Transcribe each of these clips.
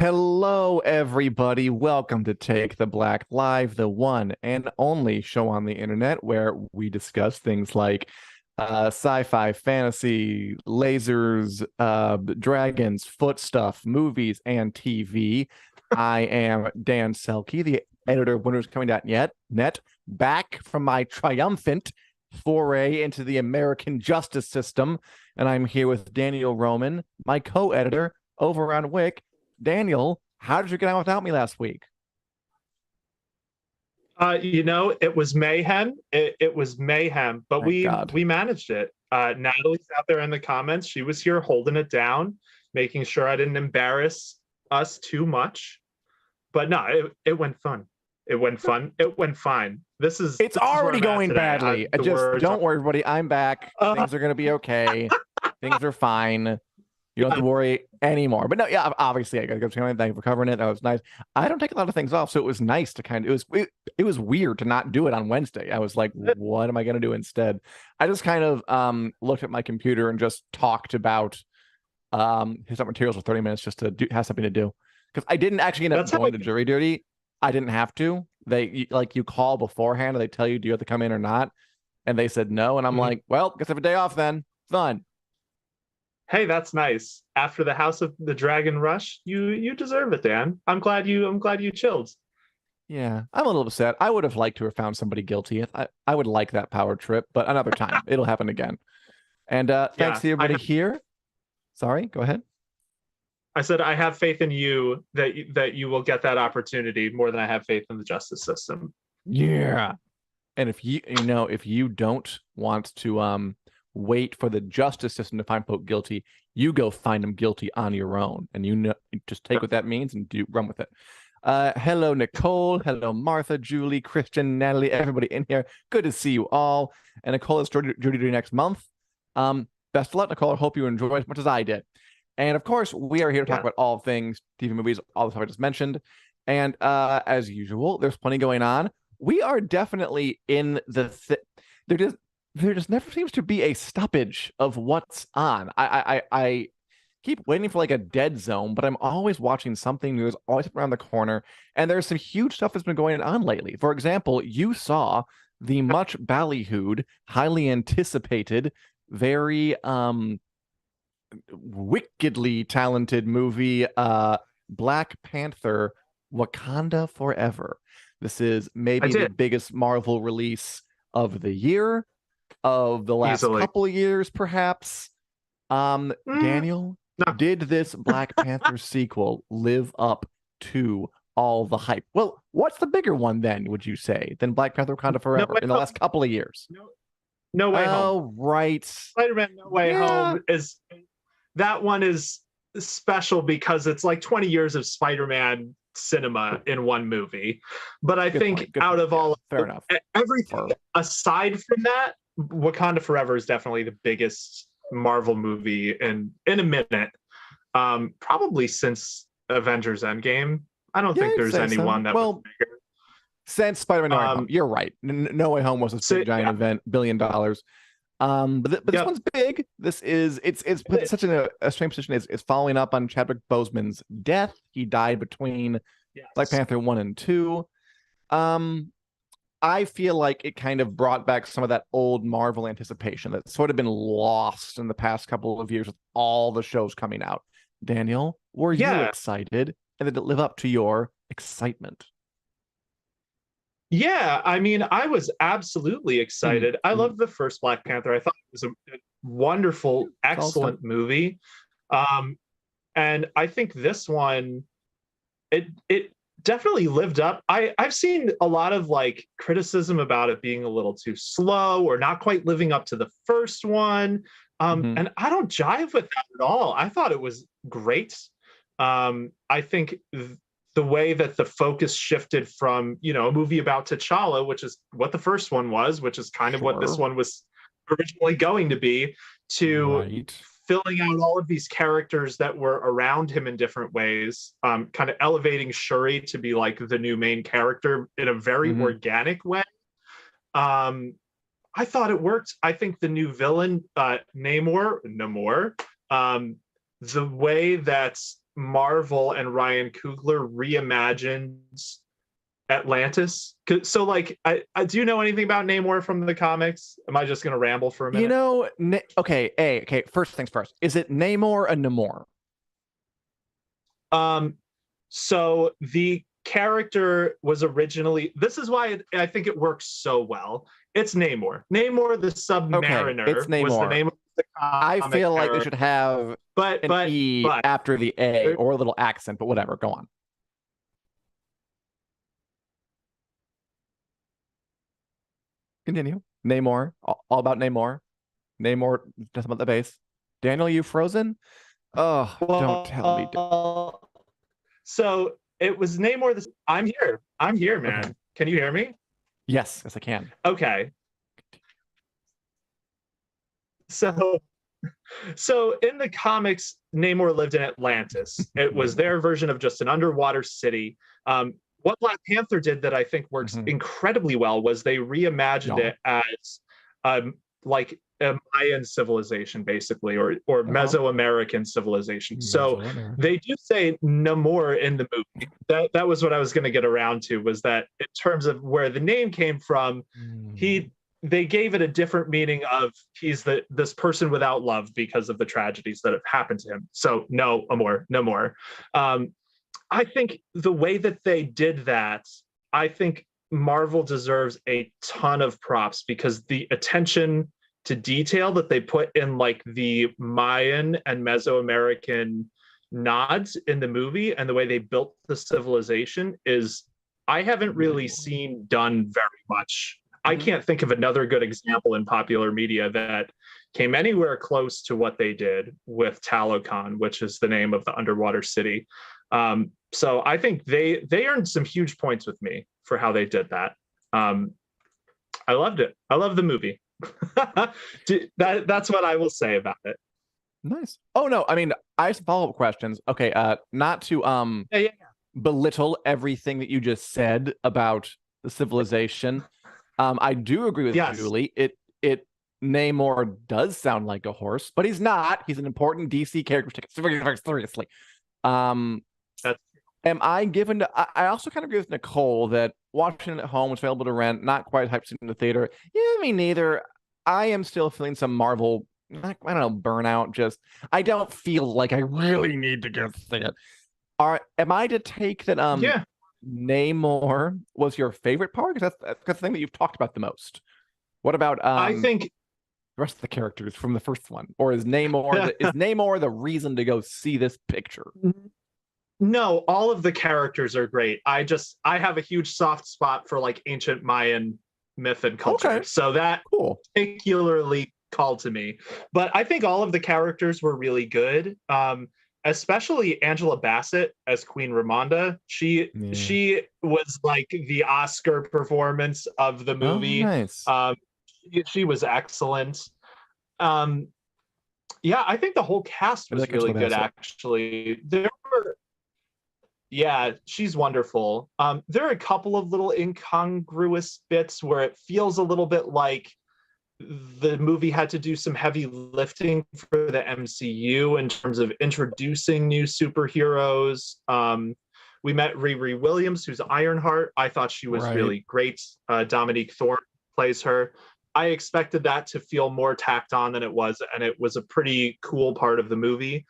Hello, everybody. Welcome to Take the Black Live, the one and only show on the internet where we discuss things like sci-fi, fantasy, lasers, dragons, foot stuff, movies, and TV. I am Dan Selcke, the editor of WintersComing.net, back from my triumphant foray into the American justice system, and I'm here with Daniel Roman, my co-editor over on WiC. Daniel, how did you get on without me last week? It was mayhem. It was mayhem, but Thank we God. we managed it. Natalie's out there in the comments. She was here holding it down, making sure I didn't embarrass us too much. But no, it went fun. It went fun. It went fine. It's already going badly. Don't worry, everybody. I'm back. Things are going to be okay. Things are fine. You don't have to worry anymore. But no, yeah, obviously, I got to go. Thank you for covering it. That was nice. I don't take a lot of things off, so it was nice to it was weird to not do it on Wednesday. I was like, what am I going to do instead? I just kind of looked at my computer and just talked about his materials for 30 minutes just to have something to do, because I didn't actually end up going to jury duty. I didn't have to. You call beforehand and they tell you, do you have to come in or not? And they said no, and I'm like, well, guess I have a day off then. Fun. Hey, that's nice. After the House of the Dragon rush, you deserve it, Dan. I'm glad you chilled. Yeah, I'm a little upset. I would have liked to have found somebody guilty. I would like that power trip, but another time. It'll happen again. And thanks to everybody here. Sorry, go ahead. I said I have faith in you that you will get that opportunity more than I have faith in the justice system. Yeah. And if you don't want to wait for the justice system to find folk guilty, you go find them guilty on your own, and you just take what that means and run with it. Hello, Nicole. Hello, Martha, Julie, Christian, Natalie, everybody in here. Good to see you all. And Nicole is jury duty next month. Best of luck, Nicole. I hope you enjoy as much as I did. And of course, we are here to talk about all things TV, movies, all the stuff I just mentioned. And as usual, there's plenty going on. We are definitely in the there just never seems to be a stoppage of what's on. I keep waiting for like a dead zone, but I'm always watching something new. There's always around the corner, and there's some huge stuff that's been going on lately. For example, you saw the much ballyhooed, highly anticipated, very wickedly talented movie, Black Panther: Wakanda Forever. This is maybe the biggest Marvel release of the year, of the last couple of years, perhaps. Daniel, did this Black Panther sequel live up to all the hype? Well, what's the bigger one then, would you say, than Black Panther: Wakanda Forever in the last couple of years? No Way Home. Oh, right. Spider-Man No Way Home is special because it's like 20 years of Spider-Man cinema in one movie. But I think out of all everything aside from that, Wakanda Forever is definitely the biggest Marvel movie in a minute. Probably since Avengers Endgame. I don't think there's anyone that was bigger. Since Spider-Man No Way Home. You're right. No Way Home was a big giant event, $1 billion. But this one's big. It's put in such a strange position. It's following up on Chadwick Boseman's death. He died between Black Panther 1 and 2. I feel like it kind of brought back some of that old Marvel anticipation that's sort of been lost in the past couple of years with all the shows coming out. Daniel, were you excited? And did it live up to your excitement? Yeah, I mean, I was absolutely excited. I loved the first Black Panther. I thought it was a wonderful, excellent movie. And I think this one, it definitely lived up. I've seen a lot of like criticism about it being a little too slow or not quite living up to the first one. And I don't jive with that at all. I thought it was great. I think the way that the focus shifted from, a movie about T'Challa, which is what the first one was, which is kind of what this one was originally going to be, to filling out all of these characters that were around him in different ways, kind of elevating Shuri to be like the new main character in a very organic way. I thought it worked. I think the new villain, Namor, the way that Marvel and Ryan Coogler reimagined Atlantis. So, like, I do you know anything about Namor from the comics? Am I just going to ramble for a minute? You know, okay. First things first. Is it Namor or Namor? So the character was originally. This is why I think it works so well. It's Namor. Namor the Submariner it's Namor. was the name of the I feel like they should have an E after the A or a little accent, but whatever. Go on. Continue. Namor. All about Namor. Namor, just about the base. Daniel, you frozen? Oh, don't tell me. So it was Namor. I'm here. I'm here, man. Okay. Can you hear me? Yes, I can. Okay. So in the comics, Namor lived in Atlantis. It was their version of just an underwater city. What Black Panther did that I think works incredibly well was they reimagined it as like a Mayan civilization, basically, or Mesoamerican civilization. So they do say Namor in the movie. That was what I was going to get around to, was that in terms of where the name came from, they gave it a different meaning of he's this person without love because of the tragedies that have happened to him. So no more. I think the way that they did that, I think Marvel deserves a ton of props, because the attention to detail that they put in, like, the Mayan and Mesoamerican nods in the movie and the way they built the civilization is, I haven't really seen done very much. I can't think of another good example in popular media that came anywhere close to what they did with Talokan, which is the name of the underwater city. So I think they earned some huge points with me for how they did that. I loved it. I love the movie. That's what I will say about it. Nice. Oh no, I mean, I have some follow-up questions. Okay, not to belittle everything that you just said about the civilization. I do agree with Julie. It Namor does sound like a horse, but he's not. He's an important DC character. Take it very, very seriously. Am I given to? I also kind of agree with Nicole that watching it at home, it's available to rent, not quite hyped in the theater. Yeah, me neither. I am still feeling some Marvel, I don't know, burnout. Just I don't feel like I really need to go see it. Am I to take that? Namor was your favorite part? Because that's the thing that you've talked about the most. What about I think the rest of the characters from the first one, or is Namor the reason to go see this picture? No, all of the characters are great. I have a huge soft spot for, like, ancient Mayan myth and culture. So that particularly called to me. But I think all of the characters were really good. Especially Angela Bassett as Queen Ramonda. She was like the Oscar performance of the movie. Nice. She was excellent. I think the whole cast was really good, actually. She's wonderful. There are a couple of little incongruous bits where it feels a little bit like the movie had to do some heavy lifting for the MCU in terms of introducing new superheroes. We met Riri Williams, who's Ironheart. I thought she was really great. Dominique Thorne plays her. I expected that to feel more tacked on than it was, and it was a pretty cool part of the movie.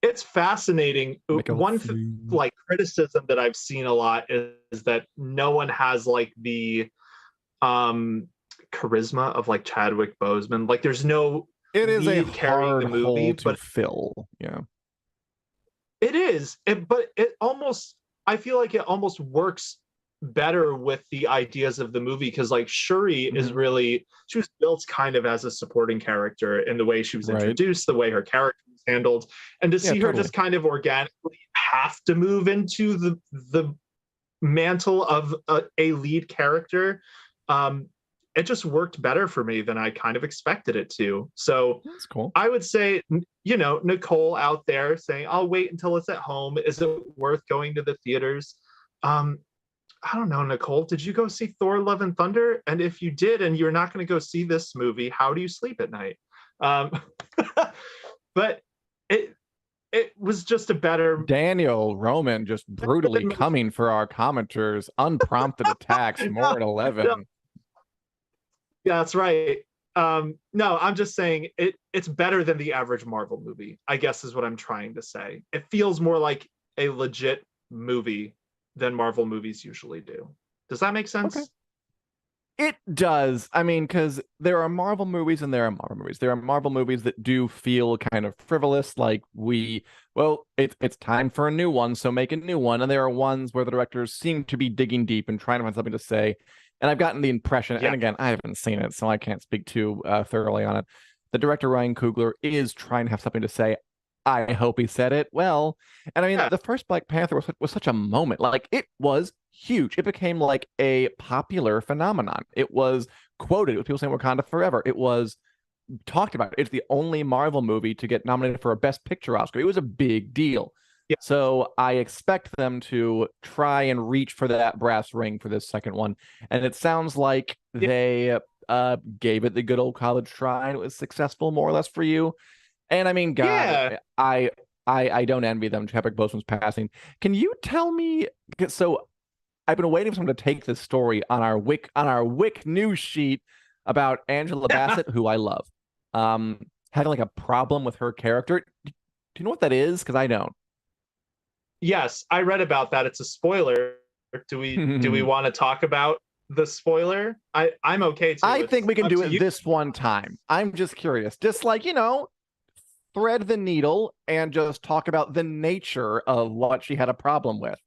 It's fascinating. One criticism that I've seen a lot is that no one has, like, the charisma of, like, Chadwick Boseman. Like, there's no lead carrying the movie, but fill. Yeah, it is. I feel like it almost works better with the ideas of the movie, because, like, Shuri she was built kind of as a supporting character in the way she was introduced, the way her character was handled, and to see her just kind of organically have to move into the mantle of a lead character. It just worked better for me than I kind of expected it to. So that's cool. I would say, Nicole out there saying, I'll wait until it's at home. Is it worth going to the theaters? I don't know, Nicole, did you go see Thor Love and Thunder? And if you did, and you're not going to go see this movie, how do you sleep at night? But it was just a better Daniel Roman just brutally coming for our commenters. Unprompted attacks, more at 11. Yeah, that's right. No, I'm just saying it's better than the average Marvel movie, I guess is what I'm trying to say. It feels more like a legit movie than Marvel movies usually do. Does that make sense? Okay. It does. I mean, because there are Marvel movies and there are Marvel movies. There are Marvel movies that do feel kind of frivolous, like it's time for a new one, so make a new one. And there are ones where the directors seem to be digging deep and trying to find something to say. And I've gotten the impression, and again, I haven't seen it, so I can't speak too thoroughly on it. The director Ryan Coogler is trying to have something to say. I hope he said it well. And I mean, the first Black Panther was such a moment. Like, it was huge. It became like a popular phenomenon. It was quoted with people saying Wakanda Forever. It was talked about. It's the only Marvel movie to get nominated for a Best Picture Oscar. It was a big deal. Yeah. So I expect them to try and reach for that brass ring for this second one. And it sounds like they gave it the good old college try, and it was successful more or less for you. And I mean, God, I don't envy them. Chadwick Boseman's passing. Can you tell me? So I've been waiting for someone to take this story on our WiC news sheet about Angela Bassett, who I love, having like a problem with her character. Do you know what that is? Because I don't. Yes, I read about that. It's a spoiler. Do we want to talk about the spoiler? I'm okay to. I think we can do it this one time. I'm just curious. Just like, thread the needle and just talk about the nature of what she had a problem with.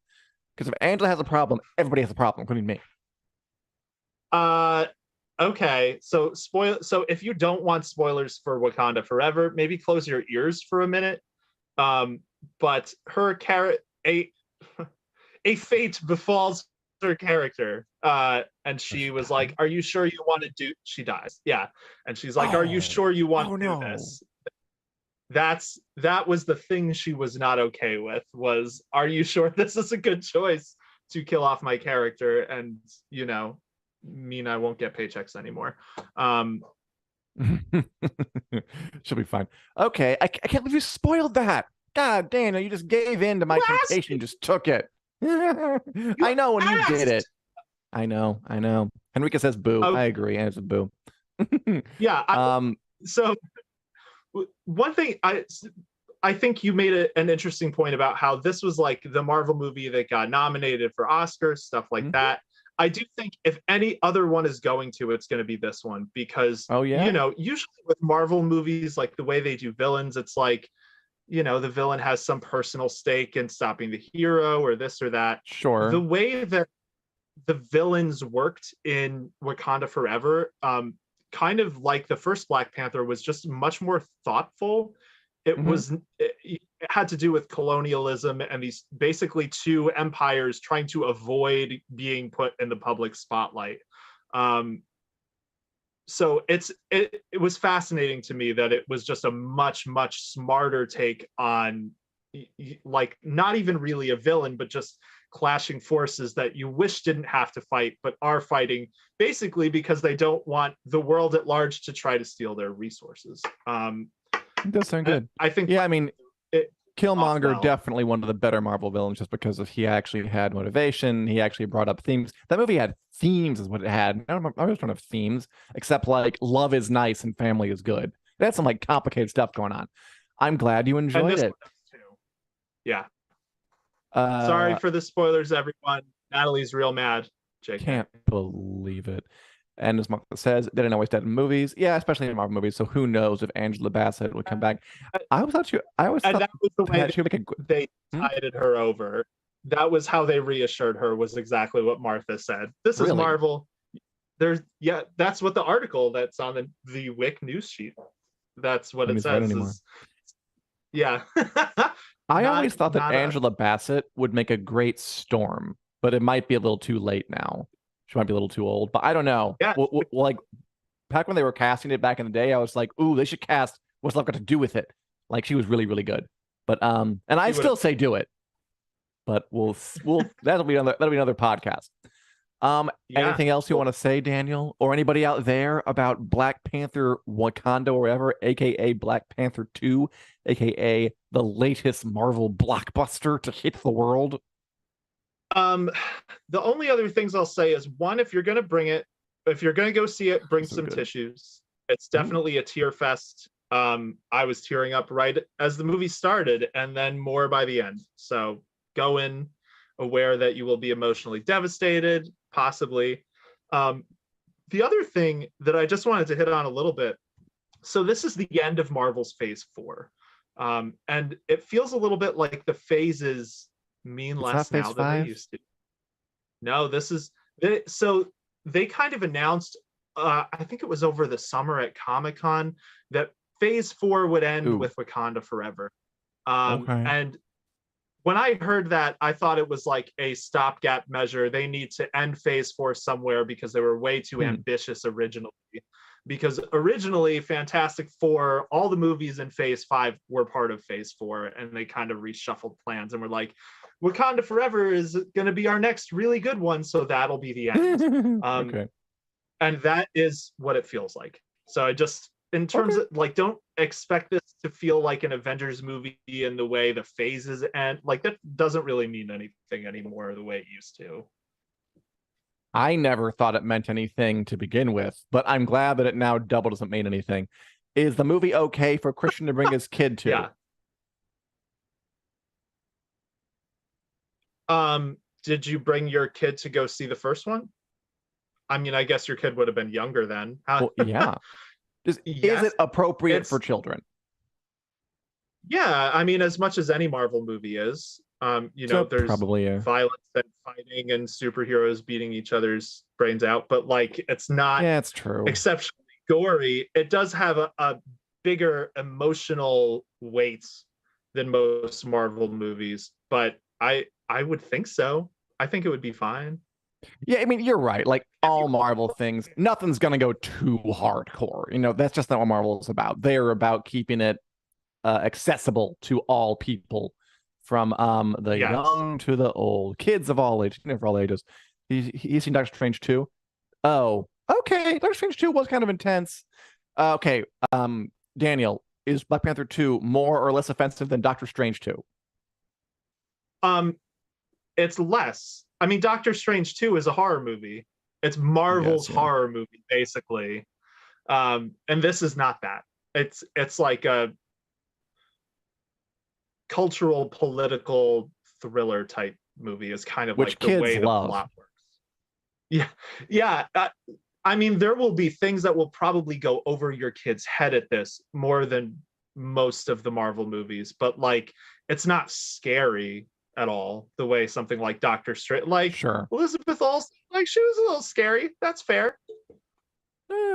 Because if Angela has a problem, everybody has a problem, including me. Okay. So if you don't want spoilers for Wakanda Forever, maybe close your ears for a minute. But her a fate befalls her character. And she was like, "Are you sure you want to do?" She dies. Yeah. And she's like, "Are you sure you want to do this?" That was the thing she was not okay with, was, "Are you sure this is a good choice to kill off my character and mean I won't get paychecks anymore?" She'll be fine. Okay, I can't believe you spoiled that. God damn, you just gave in to my temptation, just took it. I know when you did it. I know. Henrique says boo. Okay. I agree, and it's a boo. Yeah. So one thing I think you made an interesting point about how this was like the Marvel movie that got nominated for Oscars, stuff like that. I do think if any other one is going to, it's going to be this one, because usually with Marvel movies, like the way they do villains, it's like, the villain has some personal stake in stopping the hero or this or that. Sure. The way that the villains worked in Wakanda Forever, kind of like the first Black Panther, was just much more thoughtful. It had to do with colonialism and these basically two empires trying to avoid being put in the public spotlight. So it was fascinating to me that it was just a much, much smarter take on, like, not even really a villain, but just clashing forces that you wish didn't have to fight, but are fighting basically because they don't want the world at large to try to steal their resources. It does sound good. I think. Yeah, I mean, Killmonger, definitely one of the better Marvel villains, just because he actually had motivation. He actually brought up themes. That movie had themes, is what it had. I was trying to have themes, except like love is nice and family is good. It had some like complicated stuff going on. I'm glad you enjoyed it. Yeah. Sorry for the spoilers, everyone. Natalie's real mad. JK. Can't believe it. And as Mark says, they didn't always dead in movies. Yeah, especially in Marvel movies. So who knows if Angela Bassett would come back? I always thought that was the way they tided her over. That was how they reassured her, was exactly what Martha said. This is Marvel. That's what the article that's on the WiC news sheet. That's what it says. Yeah. I always thought that Angela Bassett would make a great Storm, but it might be a little too late now. She might be a little too old, but I don't know. Yeah. Like back when they were casting it back in the day, I was like, "Ooh, they should cast what's love got to do with it." Like, she was really, really good. But and I still say do it. But we'll that'll be another podcast. Yeah. Anything else you want to say, Daniel, or anybody out there about Black Panther Wakanda Forever, aka Black Panther 2, aka the latest Marvel blockbuster to hit the world? Um, the only other things I'll say is one, if you're gonna bring it, if you're gonna go see it, bring So some good. tissues. It's Ooh, definitely a tear fest. I was tearing up right as the movie started, and then more by the end. So go in aware that you will be emotionally devastated, possibly. Um, the other thing that I just wanted to hit on a little bit. So this is the end of Marvel's Phase 4. And it feels a little bit like the phases mean it's not less Phase now than they 5? used to. No, this is so they kind of announced, I think it was over the summer at Comic-Con, that Phase 4 would end Ooh, with Wakanda Forever. okay. And when I heard that, I thought it was like a stopgap measure. They need to end Phase 4 somewhere because they were way too Hmm. ambitious originally. Because originally, Fantastic Four, all the movies in Phase 5 were part of Phase 4, and they kind of reshuffled plans and were like, Wakanda Forever is going to be our next really good one, so that'll be the end. Um, Okay. and that is what it feels like. So I just, in terms Okay. of like, don't expect this to feel like an Avengers movie in the way the phases end. Like that doesn't really mean anything anymore the way it used to. I never thought it meant anything to begin with, but I'm glad that it now double doesn't mean anything. Is the movie okay for Christian to bring his kid to? Yeah. Did you bring your kid to go see the first one? I mean, I guess your kid would have been younger then. Well, yeah. Is it Yes, appropriate for it's children? yeah. I mean, as much as any Marvel movie is, So there's probably violence and fighting and superheroes beating each other's brains out, but like it's not yeah, it's true. exceptionally gory. It does have a bigger emotional weight than most Marvel movies, but I would think so. I think it would be fine. Yeah, I mean, you're right. Like If you all Marvel things, nothing's gonna go too hardcore. That's just not what Marvel is about. They're about keeping it accessible to all people, from the yes. young to the old, kids of all ages, for all ages. He's seen Doctor Strange too. Oh, okay. Doctor Strange 2 was kind of intense. Okay, Daniel, is Black Panther 2 more or less offensive than Doctor Strange 2? Um, it's less. I mean, Doctor Strange 2 is a horror movie. It's I Marvel's guess, yeah. horror movie, basically. And this is not that. It's like a cultural political thriller type movie is kind of Which like the kids way the love. plot works. Yeah, yeah. I mean, there will be things that will probably go over your kid's head at this more than most of the Marvel movies, but like it's not scary at all the way something like Doctor Strange, like Sure. Elizabeth Olsen, like she was a little scary. That's fair.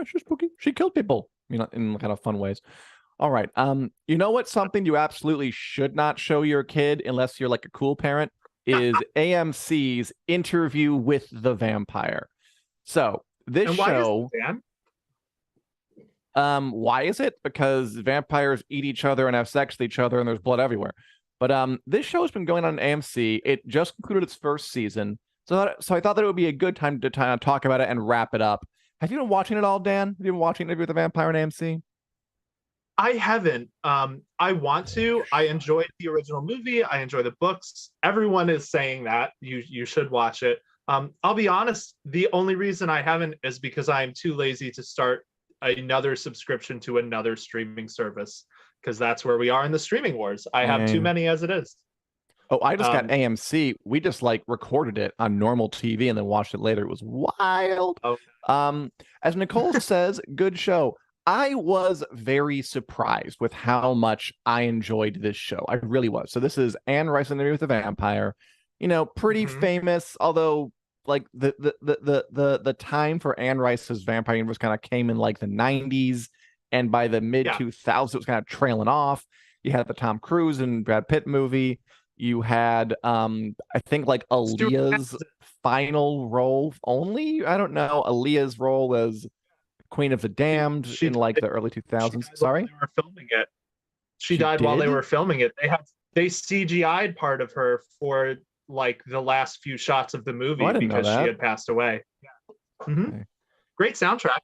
She's spooky. She killed people, in kind of fun ways. All right. You know what? Something you absolutely should not show your kid unless you're like a cool parent is AMC's Interview with the Vampire. So this And why is show, Dan? why is it? Because vampires eat each other and have sex with each other, and there's blood everywhere. But this show has been going on AMC. It just concluded its first season, so I thought that it would be a good time to talk about it and wrap it up. Have you been watching it all, Dan? Have you been watching Interview with the Vampire on AMC? I haven't. I want to. I enjoyed the original movie. I enjoy the books. Everyone is saying that you should watch it. I'll be honest. The only reason I haven't is because I'm too lazy to start another subscription to another streaming service because that's where we are in the streaming wars. I have too Yeah. many as it is. Oh, I just got Um, AMC. We just like recorded it on normal TV and then watched it later. It was wild. oh, Um, as Nicole says, good show. I was very surprised with how much I enjoyed this show. I really was. So this is Anne Rice Interview with the Vampire. Pretty mhm. famous, although like the time for Anne Rice's Vampire Universe kind of came in like the 90s, and by the mid Yeah. 2000s it was kind of trailing off. You had the Tom Cruise and Brad Pitt movie. You had I think like Stuart Aaliyah's Townsend. final role only. I don't know. Aaliyah's role as Queen of the Damned She in like died. the early She 2000s. died while Sorry? they were filming it. She She died while they did? were filming it. They CGI'd part of her for like the last few shots of the movie I didn't know because she that. had passed away. Yeah. Okay. Great soundtrack.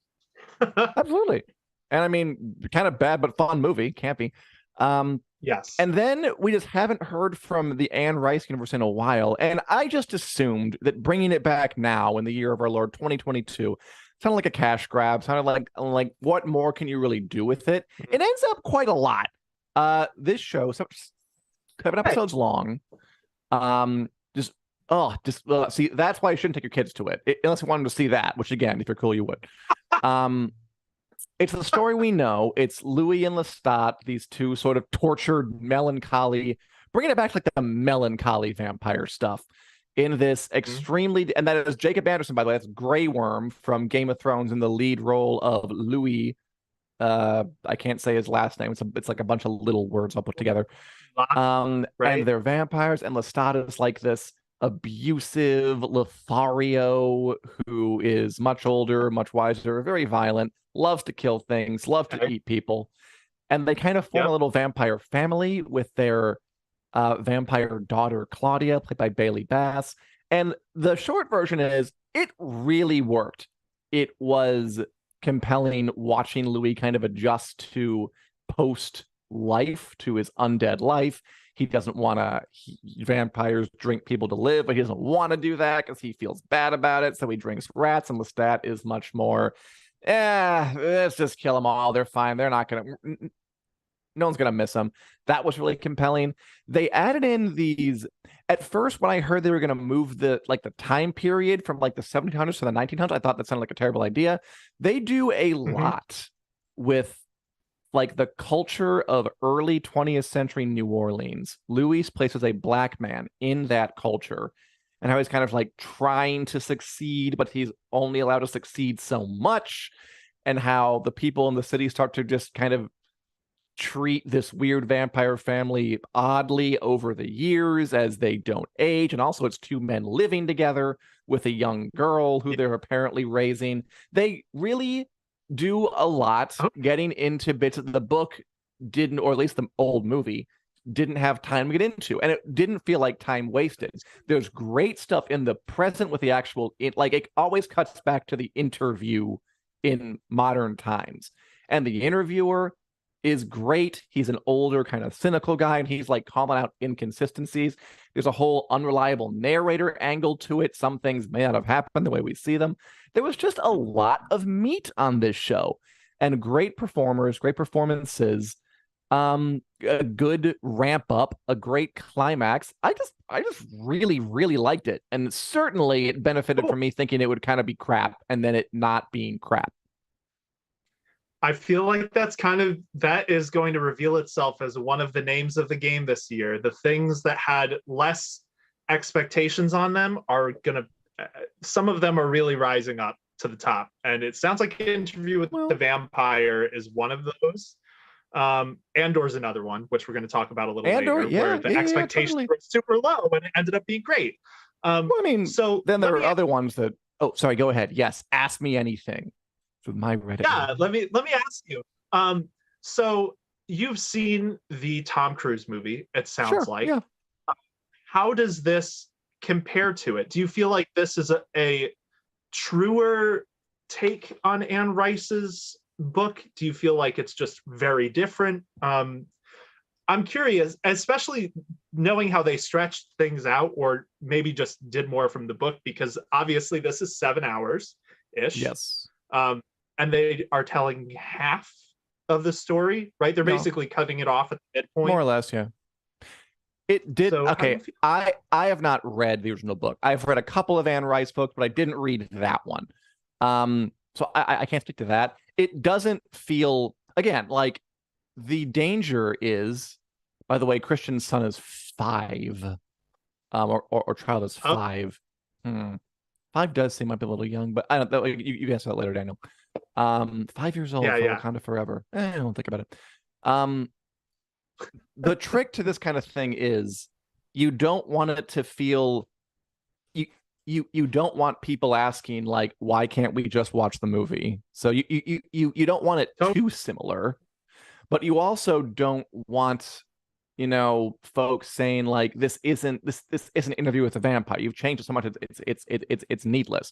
Absolutely. And I mean, kind of bad but fun movie, campy. Yes. And then we just haven't heard from the Anne Rice universe in a while. And I just assumed that bringing it back now in the year of our Lord 2022 sounded like a cash grab. Sounded like what more can you really do with it? It ends up quite a lot. This show, 7 episodes long. See, that's why you shouldn't take your kids to it, unless you want them to see that. Which again, if you're cool, you would. It's the story we know. It's Louis and Lestat, these two sort of tortured, melancholy, bringing it back to like the melancholy vampire stuff in this extremely, and that is Jacob Anderson, by the way. That's Grey Worm from Game of Thrones in the lead role of Louis. I can't say his last name. It's like a bunch of little words I'll put together. Right? And they're vampires, and Lestat is like this abusive Lothario who is much older, much wiser, very violent, loves to kill things, loves to eat people. And they kind of form a little vampire family with their vampire daughter, Claudia, played by Bailey Bass. And the short version is it really worked. It was compelling watching Louis kind of adjust to post life, to his undead life. He doesn't want to, vampires drink people to live, but he doesn't want to do that because he feels bad about it. So he drinks rats, and Lestat is much more, let's just kill them all. They're fine. They're not going to, no one's going to miss them. That was really compelling. They added in these, at first when I heard they were going to move the time period from like the 1700s to the 1900s, I thought that sounded like a terrible idea. They do a lot with like the culture of early 20th century New Orleans. Louis places a black man in that culture and how he's kind of like trying to succeed, but he's only allowed to succeed so much, and how the people in the city start to just kind of treat this weird vampire family oddly over the years as they don't age. And also it's two men living together with a young girl who they're apparently raising. They really do a lot getting into bits that the book didn't, or at least the old movie didn't have time to get into, and it didn't feel like time wasted. There's great stuff in the present with the actual, it always cuts back to the interview in modern times, and the interviewer is great. He's an older kind of cynical guy, and he's like calling out inconsistencies. There's a whole unreliable narrator angle to it. Some things may not have happened the way we see them. There was just a lot of meat on this show, and great performers, great performances, a good ramp up, a great climax. I just really, really liked it. And certainly it benefited from me thinking it would kind of be crap and then it not being crap. I feel like that is going to reveal itself as one of the names of the game this year. The things that had less expectations on them are gonna, some of them are really rising up to the top. And it sounds like Interview with the Vampire is one of those. Andor's another one, which we're going to talk about a little later, where the expectations were super low and it ended up being great. I mean, so then there are other ones that, oh, sorry, go ahead. Yes, ask me anything. With my Reddit. Yeah, let me ask you. So you've seen the Tom Cruise movie, it sounds like. Yeah. How does this compare to it? Do you feel like this is a truer take on Anne Rice's book? Do you feel like it's just very different? I'm curious, especially knowing how they stretched things out, or maybe just did more from the book, because obviously this is 7 hours-ish. Yes. And they are telling half of the story, right? They're basically cutting it off at the midpoint. More or less, yeah. It did. So, okay, I have not read the original book. I've read a couple of Anne Rice books, but I didn't read that one. So I can't speak to that. It doesn't feel, again, like the danger is, by the way, Christian's son is 5, or child is 5. 5 does seem like a little young, but I don't know. You answer that later, Daniel. 5 years old for Wakanda Forever. I don't think about it. The trick to this kind of thing is you don't want it to feel, you don't want people asking like, why can't we just watch the movie? So you don't want it too similar, but you also don't want folks saying like this isn't an interview with a vampire. You've changed it so much it's needless.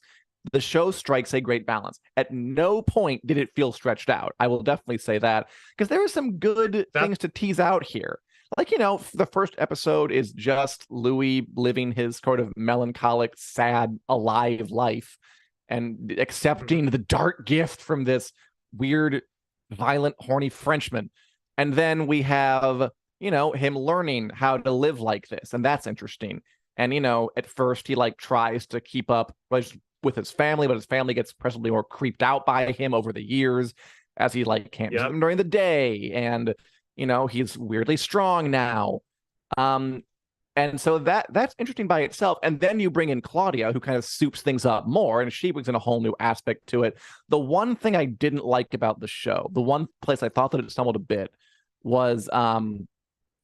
The show strikes a great balance. At no point did it feel stretched out. I will definitely say that, because there are some good things to tease out here. Like, the first episode is just Louis living his sort of melancholic, sad, alive life and accepting the dark gift from this weird, violent, horny Frenchman. And then we have, him learning how to live like this. And that's interesting. And, at first he like tries to keep up with his family, but his family gets progressively more creeped out by him over the years as he like can't visit them during the day. And, he's weirdly strong now. And so that's interesting by itself. And then you bring in Claudia, who kind of soups things up more, and she brings in a whole new aspect to it. The one thing I didn't like about the show, the one place I thought that it stumbled a bit, was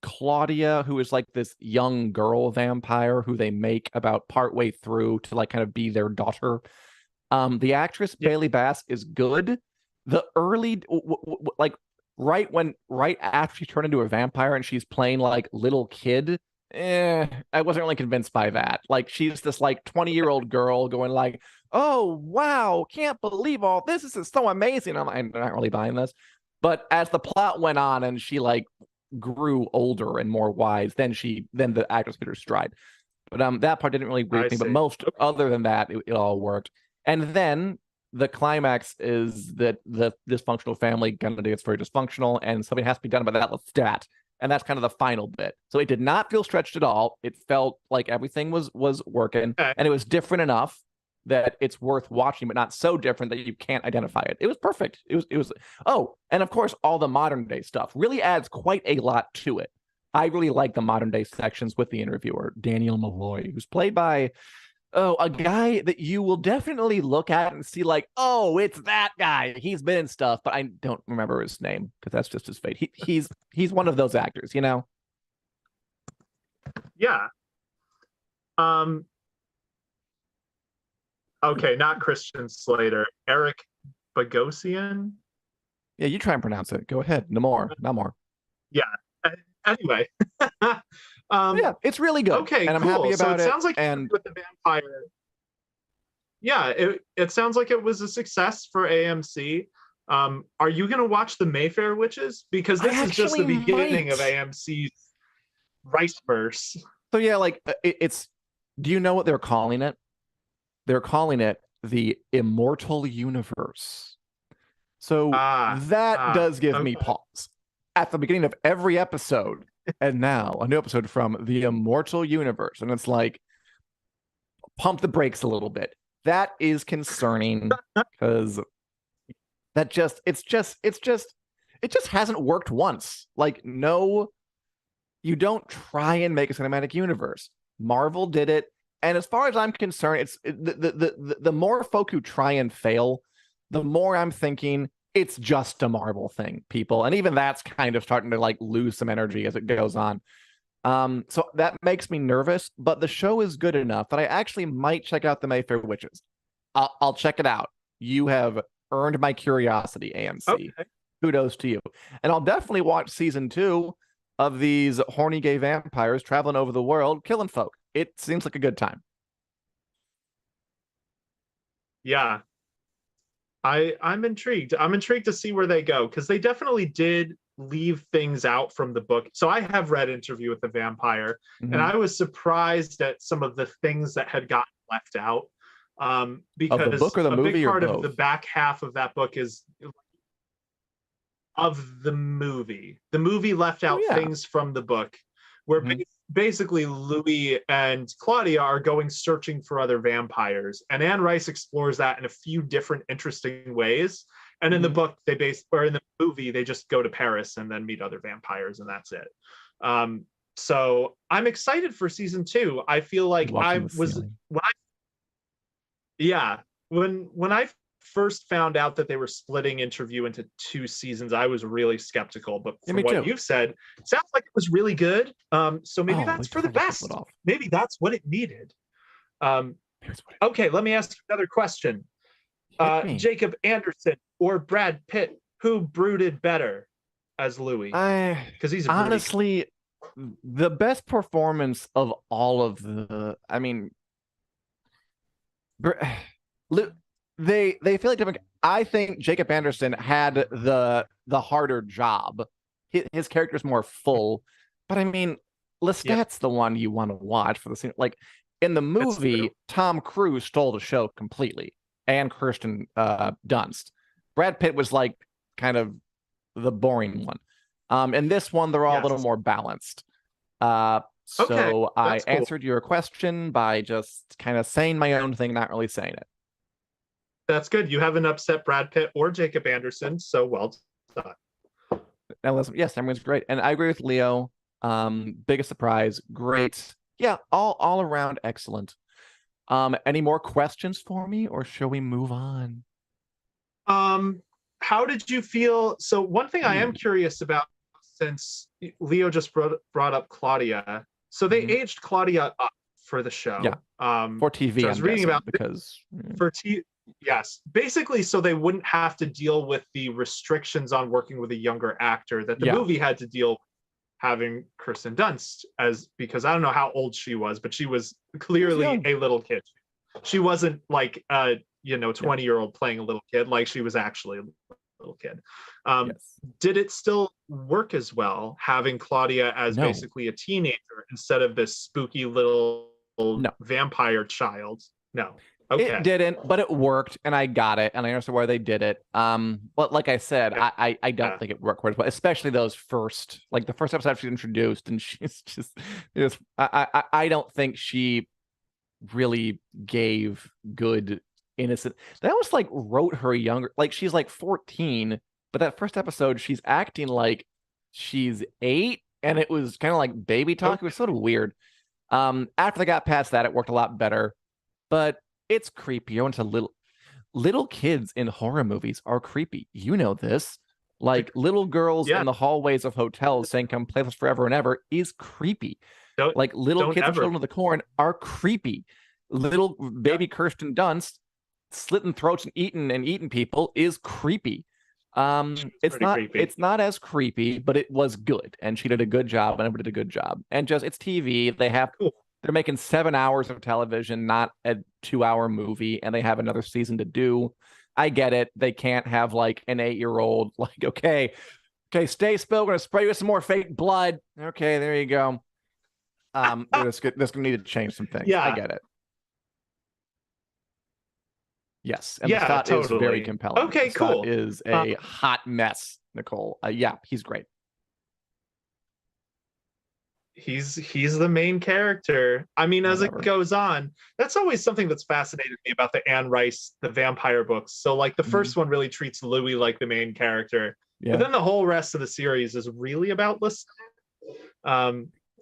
Claudia, who is like this young girl vampire who they make about partway through to like kind of be their daughter. The actress Bailey Bass is good. The early like right after she turned into a vampire and she's playing like little kid, I wasn't really convinced by that. Like, she's this like 20-year-old girl going like, oh wow, can't believe all this is so amazing. I'm not really buying this. But as the plot went on and she like grew older and more wise, then the actress hit her stride. But that part didn't really agree with me. But most other than that, it all worked. And then the climax is that the dysfunctional family kind of gets very dysfunctional, and something has to be done about that stat. And that's kind of the final bit. So it did not feel stretched at all. It felt like everything was working, and it was different enough that it's worth watching, but not so different that you can't identify it. It was perfect. It was. Oh, and of course, all the modern day stuff really adds quite a lot to it. I really like the modern day sections with the interviewer, Daniel Malloy, who's played by a guy that you will definitely look at and see like, oh, it's that guy. He's been in stuff, but I don't remember his name because that's just his fate. He's one of those actors, Yeah. Okay, not Christian Slater. Eric Bogosian. Yeah, you try and pronounce it. Go ahead. No more. Yeah. Anyway. Yeah, it's really good. Okay, and I'm cool. happy about it sounds like and with the vampire. Yeah, it sounds like it was a success for AMC. Are you going to watch the Mayfair Witches? Because this is just the beginning of AMC's Riceverse. So yeah, like it's. Do you know what they're calling it? They're calling it the Immortal Universe. So that does give me pause at the beginning of every episode. And now a new episode from the Immortal Universe, and it's like, pump the brakes a little bit. That is concerning because it just hasn't worked once. Like, no, you don't try and make a cinematic universe. Marvel did it, and as far as I'm concerned, it's the more folk who try and fail, the more I'm thinking it's just a Marvel thing, people. And even that's kind of starting to like lose some energy as it goes on. So that makes me nervous, but the show is good enough that I actually might check out the Mayfair Witches. I'll check it out. You have earned my curiosity, AMC. Okay. Kudos to you. And I'll definitely watch season 2 of these horny gay vampires traveling over the world, killing folk. It seems like a good time. Yeah. I'm intrigued. I'm intrigued to see where they go, because they definitely did leave things out from the book. So I have read Interview with the Vampire, and I was surprised at some of the things that had gotten left out. Because of the book or the movie, big part or both? of the back half of that book is of the movie. The movie left out things from the book, where basically Louis and Claudia are going searching for other vampires, and Anne Rice explores that in a few different interesting ways. And in the book, in the movie, they just go to Paris and then meet other vampires, and that's it. So I'm excited for season 2. I feel like when I first found out that they were splitting Interview into 2 seasons, I was really skeptical. But from what you've said, it sounds like it was really good. So maybe that's for the best. Maybe that's what it needed. Okay, let me ask you another question. Jacob Anderson or Brad Pitt, who brooded better as Louis? Because he's honestly, the best performance of all of the, I mean, they feel like different. I think Jacob Anderson had the harder job. His character's more full, but I mean, Lestat's the one you want to watch for the scene. Like in the movie, Tom Cruise stole the show completely, and Kirsten Dunst. Brad Pitt was like kind of the boring one. In this one, they're all a little more balanced. So I answered your question by just kind of saying my own thing, not really saying it. That's good. You haven't upset Brad Pitt or Jacob Anderson, so well done. Now, listen, yes, everyone's great, and I agree with Leo. Biggest surprise, great. Yeah, all around excellent. Any more questions for me, or shall we move on? How did you feel? So one thing I am curious about, since Leo just brought up Claudia, so they aged Claudia up for the show. Yeah. For TV. So I was reading about because for TV. Yes, basically, so they wouldn't have to deal with the restrictions on working with a younger actor that the movie had to deal with, having Kirsten Dunst, because I don't know how old she was, but she was clearly a little kid. She wasn't like 20-year-old playing a little kid, like she was actually a little kid. Did it still work as well, having Claudia as basically a teenager instead of this spooky little vampire child? No. Okay. It didn't, but it worked, and I got it, and I understand why they did it. But like I said, I don't think it worked quite as well, especially those first, like the first episode she's introduced, and she's just I don't think she really gave good innocent. They almost like wrote her younger, like she's like 14, but that first episode she's acting like she's 8, and it was kind of like baby talk. It was sort of weird. After they got past that, it worked a lot better, but it's creepy. I went to little kids in horror movies are creepy. You know this. Like little girls in the hallways of hotels saying "Come play with us forever and ever" is creepy. Like little kids in Children of the Corn are creepy. Little baby Kirsten Dunst slitting throats and eating people is creepy. It's not as creepy, but it was good, and she did a good job, and everybody did a good job. And just it's TV. They're making 7 hours of television, not a 2-hour movie, and they have another season to do. I get it. They can't have like an 8-year-old like, okay, stay still. We're gonna spray you with some more fake blood. Okay, there you go. This gonna need to change some things. I get it. Yes, and the thought is very compelling. Okay, cool. Is a hot mess, Nicole. He's great. He's the main character. I mean, as it goes on, that's always something that's fascinated me about the Anne Rice, the vampire books. So like the first one really treats Louis like the main character, but then the whole rest of the series is really about Lestat.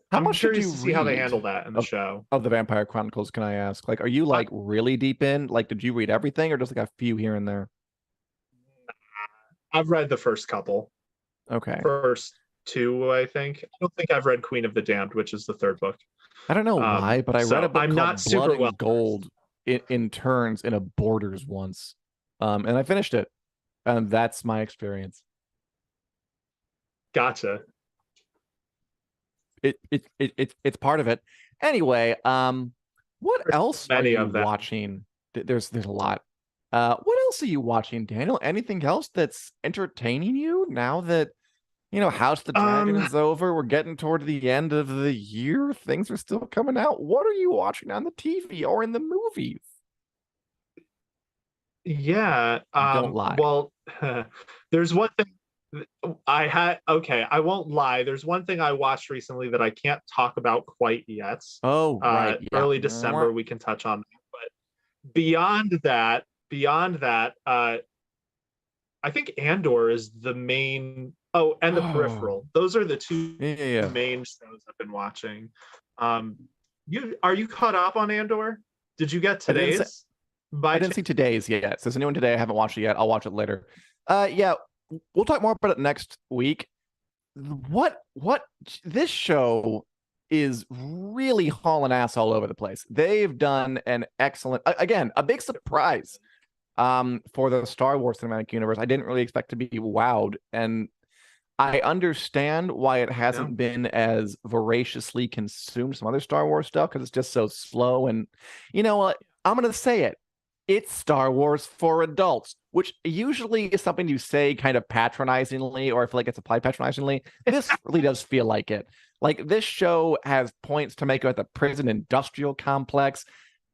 How much curious to see how they handle that in the show of the Vampire Chronicles? Can I ask? Like, are you like really deep in? Like, did you read everything, or just like a few here and there? I've read the first couple. Okay. First 2, I think. I don't think I've read Queen of the Damned, which is the third book. I don't know why, but I read a book called Blood and Gold in turns in a Borders once, and I finished it, and that's my experience. Gotcha. It's part of it. Anyway, what else are you watching? There's a lot. What else are you watching, Daniel? Anything else that's entertaining you now that House of the Dragon is over? We're getting toward the end of the year. Things are still coming out. What are you watching on the TV or in the movies? Yeah. Don't lie. Well, there's one thing I won't lie. There's one thing I watched recently that I can't talk about quite yet. Oh, right. Early December, we can touch on that. But beyond that, I think Andor is the main. Oh, and the Peripheral. Those are the two main shows I've been watching. Are you caught up on Andor? Did you get today's? I didn't see today's yet. So there's a new one today. I haven't watched it yet. I'll watch it later. We'll talk more about it next week. What this show is really hauling ass all over the place. They've done an excellent, again, a big surprise for the Star Wars cinematic universe. I didn't really expect to be wowed, and I understand why it Yeah. hasn't been as voraciously consumed some other Star Wars stuff because it's just so slow. And you know what? I'm gonna say it. It's Star Wars for adults, which usually is something you say kind of patronizingly, or I feel like it's applied patronizingly. This really does feel like it. Like this show has points to make about the prison industrial complex.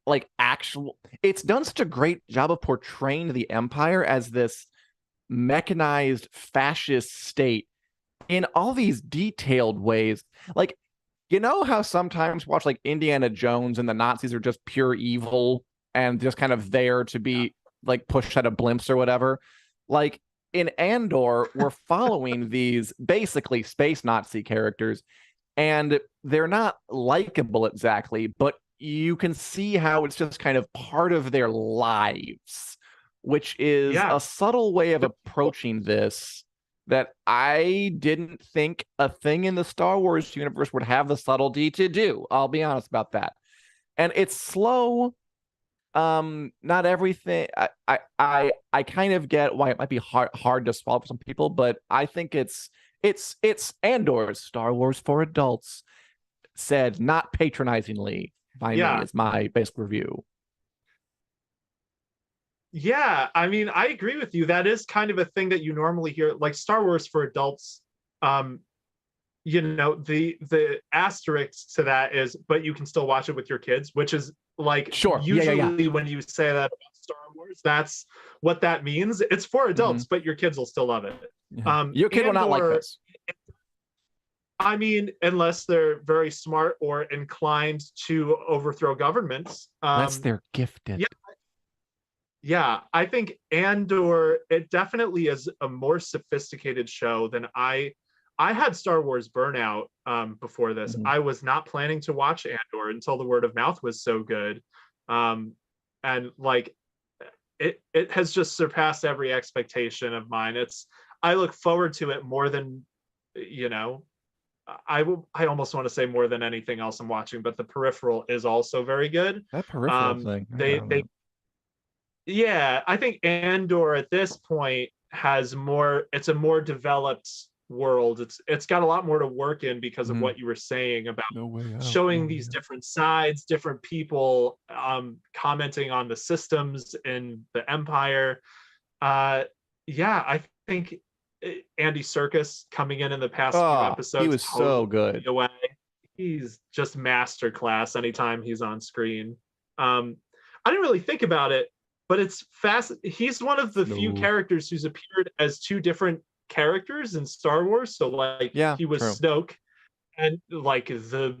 Like actual, it's done such a great job of portraying the Empire as this mechanized fascist state in all these detailed ways. Like, you know how sometimes watch like Indiana Jones and the Nazis are just pure evil and just kind of there to be like pushed out of blimps or whatever. Like in Andor, we're following these basically space Nazi characters, and they're not likable exactly, but you can see how it's just kind of part of their lives, which is Yeah. a subtle way of approaching this that I didn't think a thing in the Star Wars universe would have the subtlety to do. I'll be honest about that. And it's slow. Not everything. I kind of get why it might be hard to swallow for some people, but I think it's Andor's Star Wars for adults, said not patronizingly by me, is my basic review. Yeah, I mean, I agree with you. That is kind of a thing that you normally hear, like Star Wars for adults. You know, the asterisk to that is, but you can still watch it with your kids, which is like Sure. usually when you say that about Star Wars, that's what that means. It's for adults, but your kids will still love it. Yeah. Your kid will not like this. I mean, unless they're very smart or inclined to overthrow governments. Unless they're gifted. Yeah. Yeah, I think Andor, it definitely is a more sophisticated show than I had Star Wars burnout before this. I was not planning to watch Andor until the word of mouth was so good. And like it has just surpassed every expectation of mine. I look forward to it more than, you know, I almost want to say more than anything else I'm watching, but the Peripheral is also very good. That Peripheral thing. Yeah, I think Andor at this point has more, it's a more developed world. It's got a lot more to work in because of what you were saying about showing these different sides, different people commenting on the systems in the Empire. Yeah, I think Andy Serkis coming in the past few episodes, he was so good. Away. He's just masterclass anytime he's on screen. I didn't really think about it, but it's fast. He's one of the few characters who's appeared as two different characters in Star Wars. So like he was Snoke and like the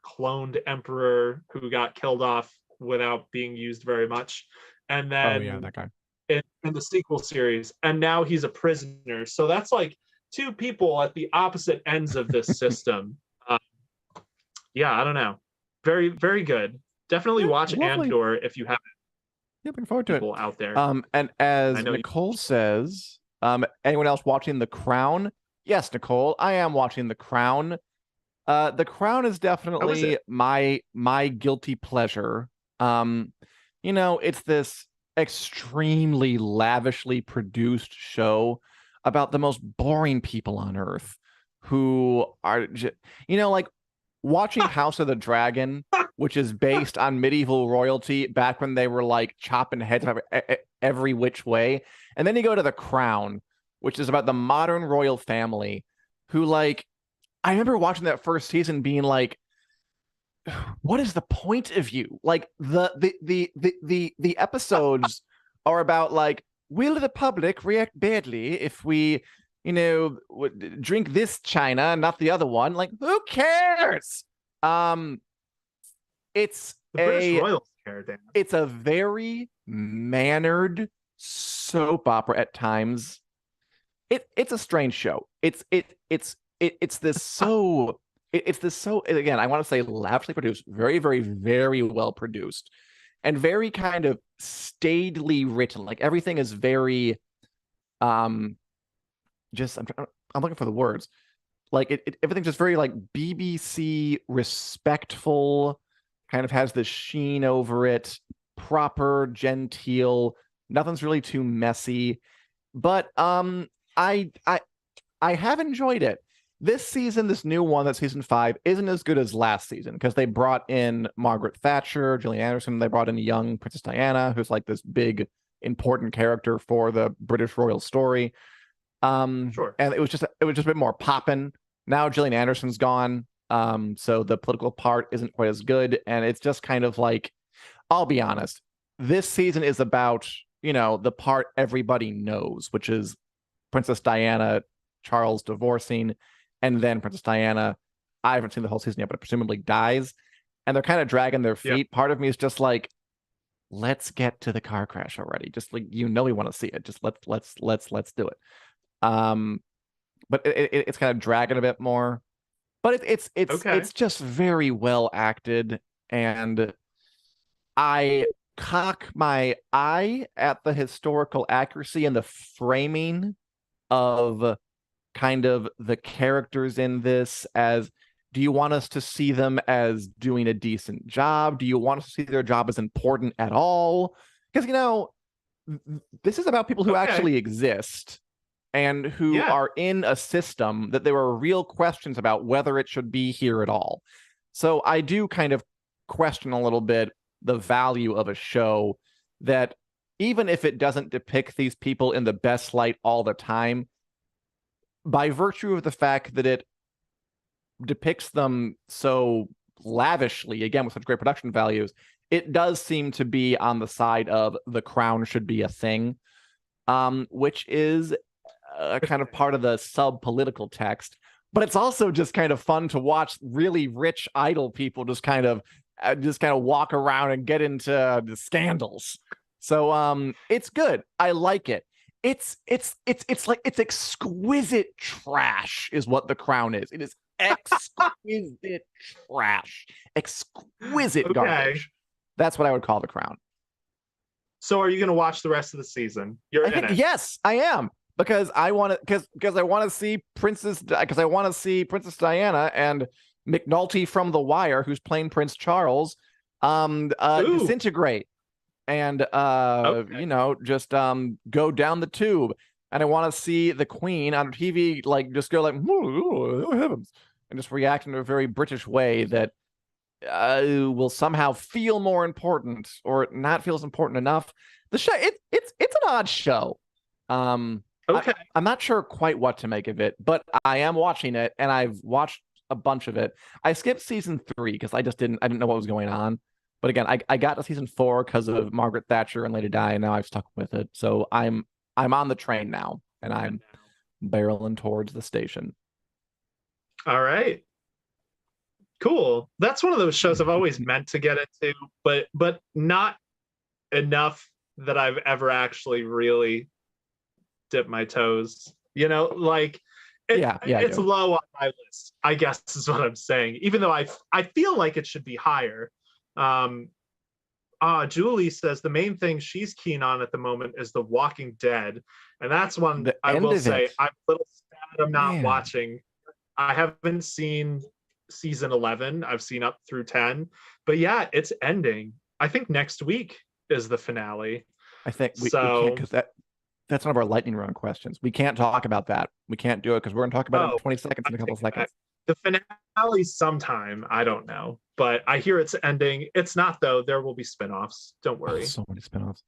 cloned emperor who got killed off without being used very much. And then that guy. In the sequel series, and now he's a prisoner. So that's like two people at the opposite ends of this system. Yeah, I don't know. Very, very good. Definitely watch Andor if you haven't. Yeah, looking forward to it. Out there. And as Nicole says, anyone else watching The Crown? Yes, Nicole, I am watching The Crown. The Crown is definitely my guilty pleasure. You know, it's this extremely lavishly produced show about the most boring people on earth who are just, you know, like watching House of the Dragon, which is based on medieval royalty back when they were like chopping heads every which way. And then you go to The Crown, which is about the modern royal family who, like, I remember watching that first season being like, what is the point of you? Like the episodes are about like, will the public react badly if we, you know, drink this china, not the other one? Like, who cares? It's the British royals care, Dan. It's a very mannered soap opera at times. It's a strange show. It's this so again, I want to say lavishly produced, very, very, very well produced, and very kind of staidly written. Like everything is very just I'm looking for the words. Like everything's just very like BBC respectful, kind of has this sheen over it, proper, genteel, nothing's really too messy. But I I have enjoyed it. This season, this new one, that season 5, isn't as good as last season because they brought in Margaret Thatcher, Gillian Anderson. They brought in young Princess Diana, who's like this big, important character for the British royal story. Sure. And it was just a bit more poppin'. Now Gillian Anderson's gone, so the political part isn't quite as good, and it's just kind of like, I'll be honest, this season is about, the part everybody knows, which is Princess Diana, Charles divorcing, and then Princess Diana, I haven't seen the whole season yet, but presumably dies, and they're kind of dragging their feet. Yep. Part of me is just like, let's get to the car crash already. Just like, we want to see it. Just let's do it. But it's kind of dragging a bit more. But it's just very well acted, and I cock my eye at the historical accuracy and the framing of kind of the characters in this. As, do you want us to see them as doing a decent job? Do you want us to see their job as important at all? Because, this is about people who actually exist and who are in a system that there are real questions about whether it should be here at all. So I do kind of question a little bit the value of a show that, even if it doesn't depict these people in the best light all the time, by virtue of the fact that it depicts them so lavishly, again, with such great production values, it does seem to be on the side of the crown should be a thing, which is a kind of part of the sub-political text. But it's also just kind of fun to watch really rich idle people just kind of walk around and get into the scandals. So it's good. I like it. It's exquisite trash is what The Crown is. It is exquisite trash. Exquisite garbage. That's what I would call The Crown. So are you going to watch the rest of the season? You're in it. Yes, I am. Because I want to, because I want to see Princess Diana and McNulty from The Wire, who's playing Prince Charles, disintegrate and just go down the tube. And I want to see the Queen on TV just go oh heavens, and just react in a very British way that will somehow feel more important or not feel as important enough. The show, it's an odd show. Okay. I'm not sure quite what to make of it, but I am watching it, and I've watched a bunch of it. I skipped season 3 because I didn't know what was going on. But again, I got to season 4 because of Margaret Thatcher and Lady Di, and now I've stuck with it. So I'm on the train now, and I'm barreling towards the station. All right. Cool. That's one of those shows I've always meant to get into, but not enough that I've ever actually really dip my toes, it's low on my list, I guess is what I'm saying, even though I feel like it should be higher. Julie says the main thing she's keen on at the moment is The Walking Dead, and that's one I will say I'm a little sad I'm not watching. I haven't seen season 11. I've seen up through 10, but yeah, it's ending. I think next week is the finale. I think we can't, because that's one of our lightning round questions. We can't talk about that. We can't do it because we're going to talk about it in 20 seconds, in a couple of seconds. The finale sometime, I don't know, but I hear it's ending. It's not, though. There will be spinoffs. Don't worry. So many spinoffs.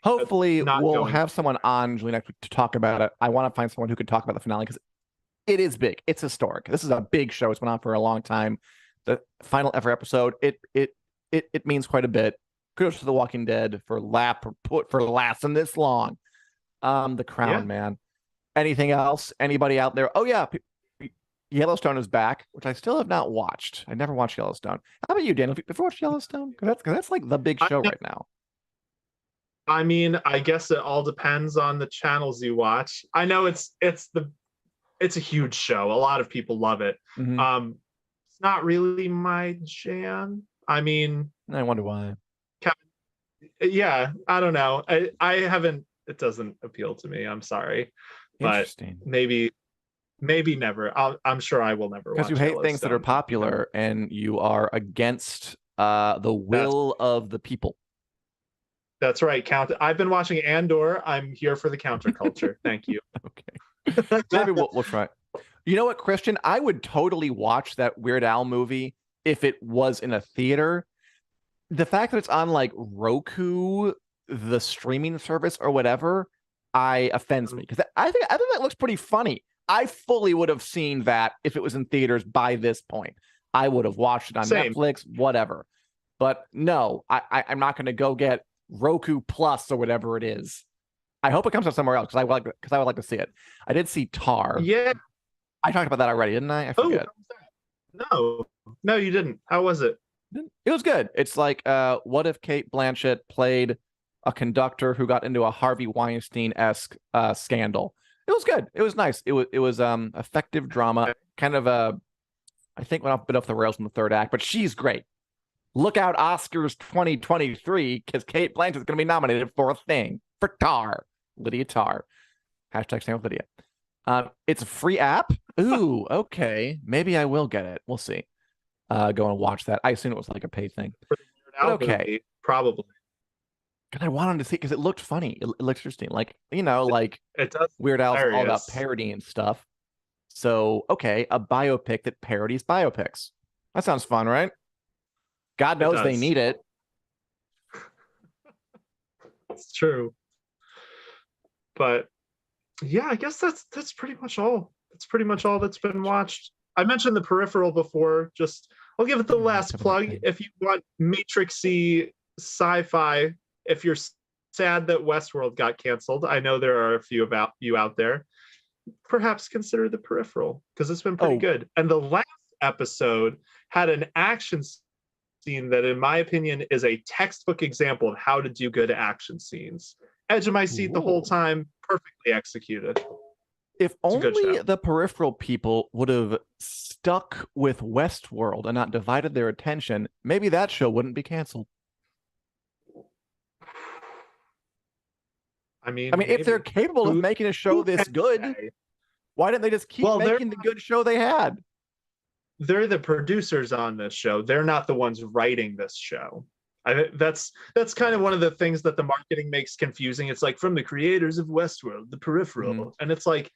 Hopefully, we'll have someone on Julie next week to talk about it. I want to find someone who can talk about the finale because it is big. It's historic. This is a big show. It's been on for a long time. The final ever episode, it means quite a bit. Kudos to The Walking Dead for lasting this long. The Crown, man. Anything else? Anybody out there? Oh yeah, Yellowstone is back, which I still have not watched. I never watched Yellowstone. How about you, Daniel? Have you watched Yellowstone? Because that's like the big show right now. I mean, I guess it all depends on the channels you watch. I know it's a huge show. A lot of people love it. Mm-hmm. It's not really my jam. I mean, I wonder why. Yeah, I don't know. I haven't. It doesn't appeal to me. I'm sorry, but maybe never. I'm sure I will never. Because you hate things that are popular and you are against the will of the people. That's right. I've been watching Andor. I'm here for the counterculture. Thank you. Okay. Maybe we'll try. You know what, Christian? I would totally watch that Weird Al movie if it was in a theater. The fact that it's on like Roku, the streaming service or whatever, offends me because I think that looks pretty funny. I fully would have seen that if it was in theaters by this point. I would have watched it on Same. Netflix, whatever. But no, I'm not going to go get Roku Plus or whatever it is. I hope it comes out somewhere else because I would like to see it. I did see Tar. Yeah. I talked about that already, didn't I? I Oh, forget. no, you didn't. How was it? It was good. It's like, what if Kate Blanchett played a conductor who got into a Harvey Weinstein-esque scandal? It was good. It was nice. It was effective drama. Kind of I think went off a bit off the rails in the third act, but she's great. Look out, Oscars 2023, because Kate Blanchett's going to be nominated for a thing for Tar. Lydia Tar. Hashtag stand with Lydia. It's a free app. Ooh, okay. Maybe I will get it. We'll see. Go and watch that. I assume it was like a pay thing. Okay. Movie, probably. I wanted to see because it looked funny. It looked interesting. Like, like it does. Weird Al's all about parody and stuff. So, okay, a biopic that parodies biopics. That sounds fun, right? God knows they need it. It's true. But yeah, I guess that's pretty much all. That's pretty much all that's been watched. I mentioned The Peripheral before. I'll give it the last plug. If you want Matrix-y sci-fi, if you're sad that Westworld got canceled, I know there are a few about you out there, perhaps consider The Peripheral because it's been pretty good. And the last episode had an action scene that, in my opinion, is a textbook example of how to do good action scenes. Edge of my seat the whole time, perfectly executed. If only the Peripheral people would have stuck with Westworld and not divided their attention, maybe that show wouldn't be canceled. I mean, if they're capable of making a show this good, why didn't they just keep making the good show they had? They're the producers on this show. They're not the ones writing this show. That's kind of one of the things that the marketing makes confusing. It's like, from the creators of Westworld, The Peripheral, and it's like,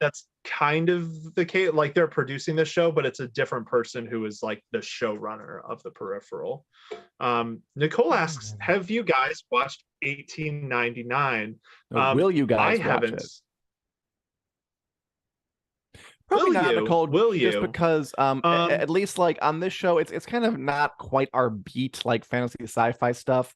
that's kind of the case. Like, they're producing the show, but it's a different person who is like the showrunner of The Peripheral. Nicole asks, have you guys watched 1899? Will you guys I haven't. It? Probably not, Nicole. Will you? Just because at least like on this show, it's kind of not quite our beat, like fantasy sci-fi stuff.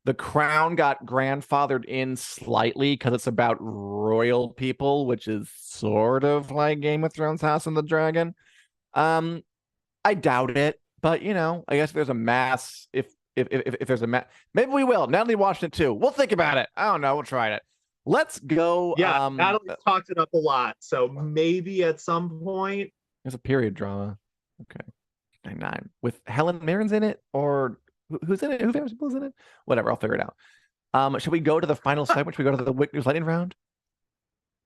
The Crown got grandfathered in slightly because it's about royal people, which is sort of like Game of Thrones House and the Dragon. I doubt it, but I guess if there's a mass, if there's a mass, maybe we will. Natalie watched it too. We'll think about it. I don't know. We'll try it. Let's go. Yeah, Natalie's talked it up a lot, so maybe at some point. There's a period drama. Okay, 99 with Helen Mirren's in it, or who's in it? Who famous people is in it? Whatever, I'll figure it out. Should we go to the final segment? Should we go to the WiC News Lightning Round?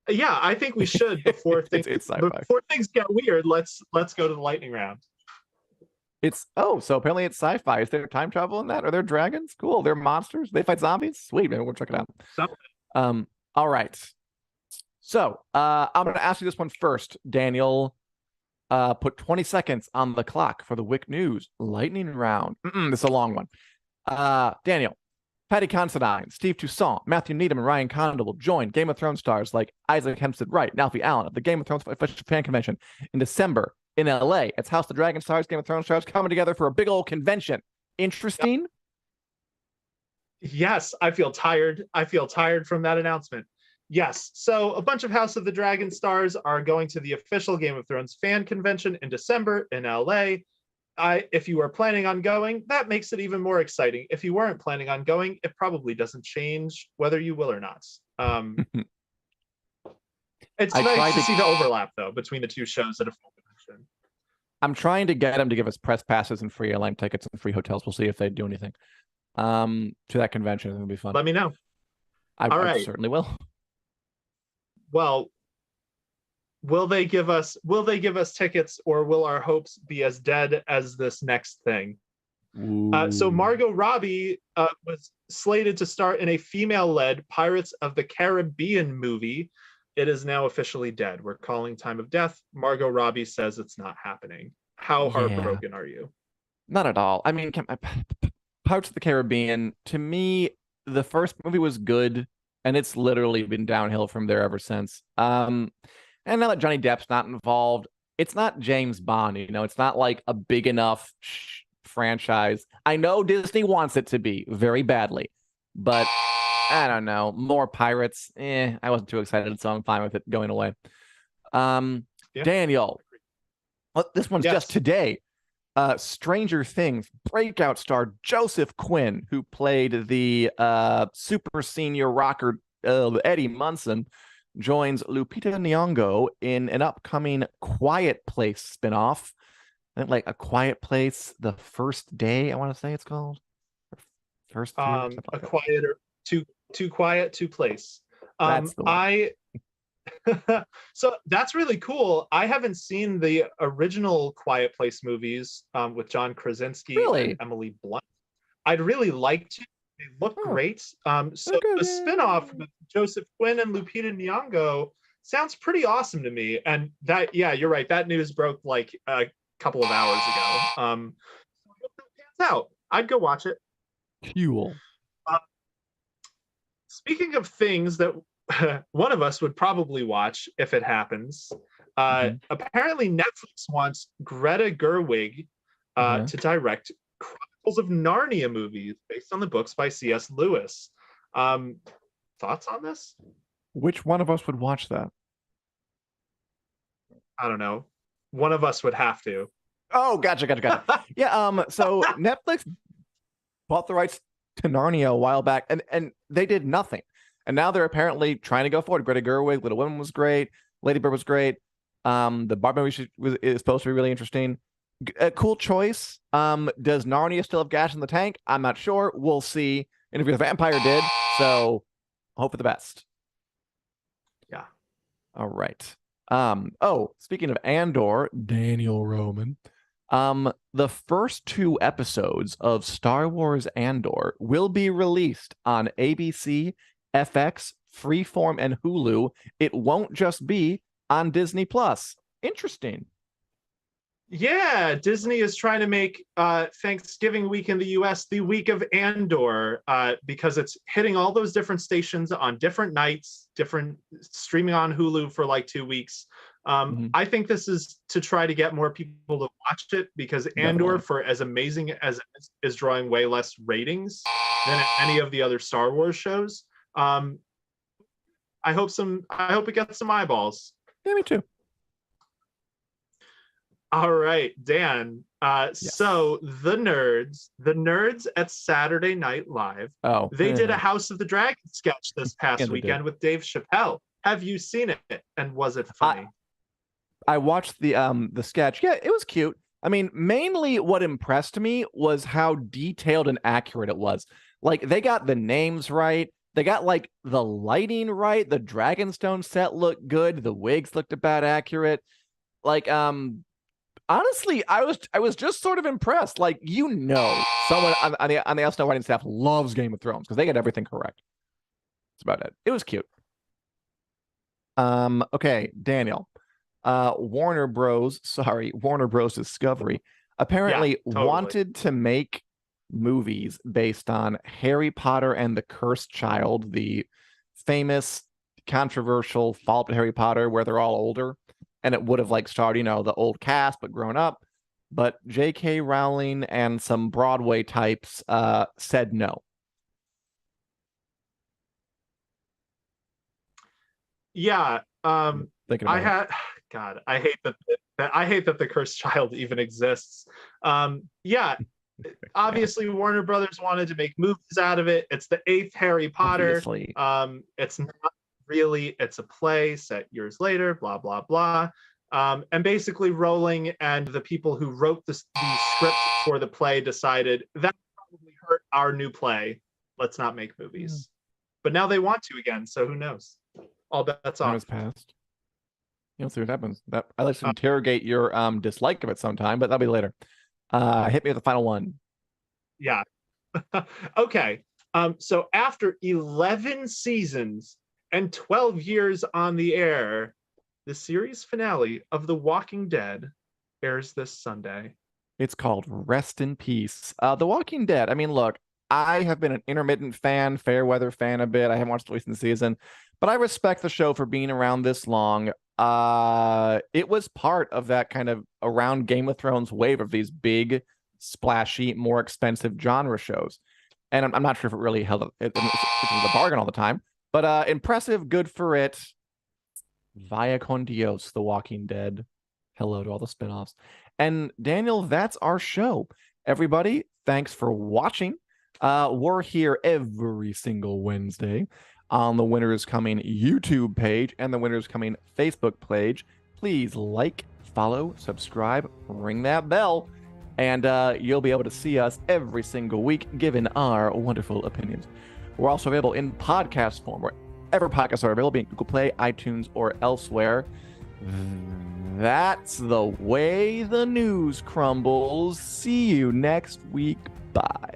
Yeah, I think we should before things before things get weird. Let's go to the lightning round. So apparently it's sci-fi. Is there time travel in that? Are there dragons? Cool. They're monsters. They fight zombies. Sweet, man. We'll check it out. Something. All right. So I'm going to ask you this one first, Daniel. Put 20 seconds on the clock for the WiC News Lightning Round. This is a long one. Daniel, Patty Considine, Steve Toussaint, Matthew Needham, and Ryan Condal will join Game of Thrones stars like Isaac Hempstead Wright and Alfie Allen at the Game of Thrones fan convention in December in LA. It's House of the Dragon stars, Game of Thrones stars coming together for a big old convention. Interesting? Yes, I feel tired. I feel tired from that announcement. Yes, so a bunch of House of the Dragon stars are going to the official Game of Thrones fan convention in December in LA. If you are planning on going, that makes it even more exciting. If you weren't planning on going, it probably doesn't change whether you will or not. It's nice to see the overlap, though, between the two shows at a full convention. I'm trying to get them to give us press passes and free airline tickets and free hotels. We'll see if they do anything. To that convention. It'll be fun. Let me know. I certainly will. Well, will they give us tickets, or will our hopes be as dead as this next thing? So Margot Robbie was slated to star in a female-led Pirates of the Caribbean movie it is now officially dead. We're calling time of death. Margot Robbie says it's not happening. How Yeah. heartbroken are you? Not at all. I mean, Pirates of the Caribbean, to me, the first movie was good, and it's literally been downhill from there ever since. And now that Johnny Depp's not involved, it's not James Bond, it's not like a big enough franchise. I know Disney wants it to be very badly, but I don't know. More pirates. I wasn't too excited, so I'm fine with it going away. Yeah. Daniel, this one's just today. Stranger Things breakout star Joseph Quinn, who played the super senior rocker Eddie Munson, joins Lupita Nyong'o in an upcoming Quiet Place spinoff. I think like A Quiet Place, The First Day, I want to say it's called. First Few, A like quieter, too quiet, too place. That's the one. So that's really cool. I haven't seen the original Quiet Place movies with John Krasinski and Emily Blunt. I'd really like to. They look great. So a spinoff with Joseph Quinn and Lupita Nyong'o sounds pretty awesome to me. And that, yeah, you're right. That news broke like a couple of hours ago. So I hope that pans out. I'd go watch it. Cool. Speaking of things that one of us would probably watch if it happens, apparently Netflix wants Greta Gerwig to direct Chronicles of Narnia movies based on the books by C.S. Lewis. Thoughts on this? Which one of us would watch that? I don't know. One of us would have to. Oh, gotcha. Yeah, so Netflix bought the rights to Narnia a while back, and they did nothing. And now they're apparently trying to go forward. Greta Gerwig, Little Women was great. Lady Bird was great. The Barbie movie is supposed to be really interesting. A cool choice. Does Narnia still have gas in the tank? I'm not sure. We'll see. Interview with the Vampire did, so hope for the best. Yeah. All right. Speaking of Andor, Daniel Roman. The first 2 episodes of Star Wars Andor will be released on ABC, FX, Freeform, and Hulu. It won't just be on Disney Plus. Interesting. Yeah, Disney is trying to make Thanksgiving week in the US the week of Andor because it's hitting all those different stations on different nights, different streaming on Hulu for like 2 weeks. I think this is to try to get more people to watch it because Andor, for as amazing as it is drawing way less ratings than any of the other Star Wars shows. I hope it gets some eyeballs. Yeah, me too. All right, Dan. Yes. So the nerds at Saturday Night Live. They did a House of the Dragon sketch this past weekend with Dave Chappelle. Have you seen it? And was it funny? I watched the sketch. Yeah, it was cute. I mean, mainly what impressed me was how detailed and accurate it was. Like they got the names right. They got like the lighting right. The Dragonstone set looked good. The wigs looked about accurate. Like honestly, I was just sort of impressed. Like, someone on the SNL writing staff loves Game of Thrones because they get everything correct. That's about it. It was cute. Okay, Daniel. Warner Bros. Discovery apparently wanted to make movies based on Harry Potter and the Cursed Child, the famous, controversial follow-up to Harry Potter where they're all older. And it would have like starred, the old cast, but grown up. But J.K. Rowling and some Broadway types said no. Yeah. I hate that the Cursed Child even exists. Obviously Warner Brothers wanted to make movies out of it. It's the 8th Harry Potter. Obviously. It's not really, it's a play set years later, blah blah blah, and basically Rowling and the people who wrote the script for the play decided that probably hurt our new play, let's not make movies. But now they want to again, so who knows? All bets off. Past. You'll see what happens. That I like to interrogate your dislike of it sometime, but that'll be later. Hit me with the final one. Yeah. Okay. So after 11 seasons and 12 years on the air, the series finale of The Walking Dead airs this Sunday. It's called Rest in Peace. The Walking Dead. I mean, look, I have been an intermittent fan, fair weather fan a bit. I haven't watched the recent season, but I respect the show for being around this long. It was part of that kind of around Game of Thrones wave of these big, splashy, more expensive genre shows. And I'm not sure if it really held up. It was a bargain all the time, but impressive, good for it. Vaya con Dios, The Walking Dead. Hello to all the spinoffs. And Daniel, that's our show. Everybody, thanks for watching. We're here every single Wednesday on the Winners Coming YouTube page and the Winners Coming Facebook page. Please like, follow, subscribe, ring that bell, and you'll be able to see us every single week given our wonderful opinions. We're also available in podcast form wherever podcasts are available, be it Google Play, iTunes, or elsewhere. That's the way the news crumbles. See you next week. Bye.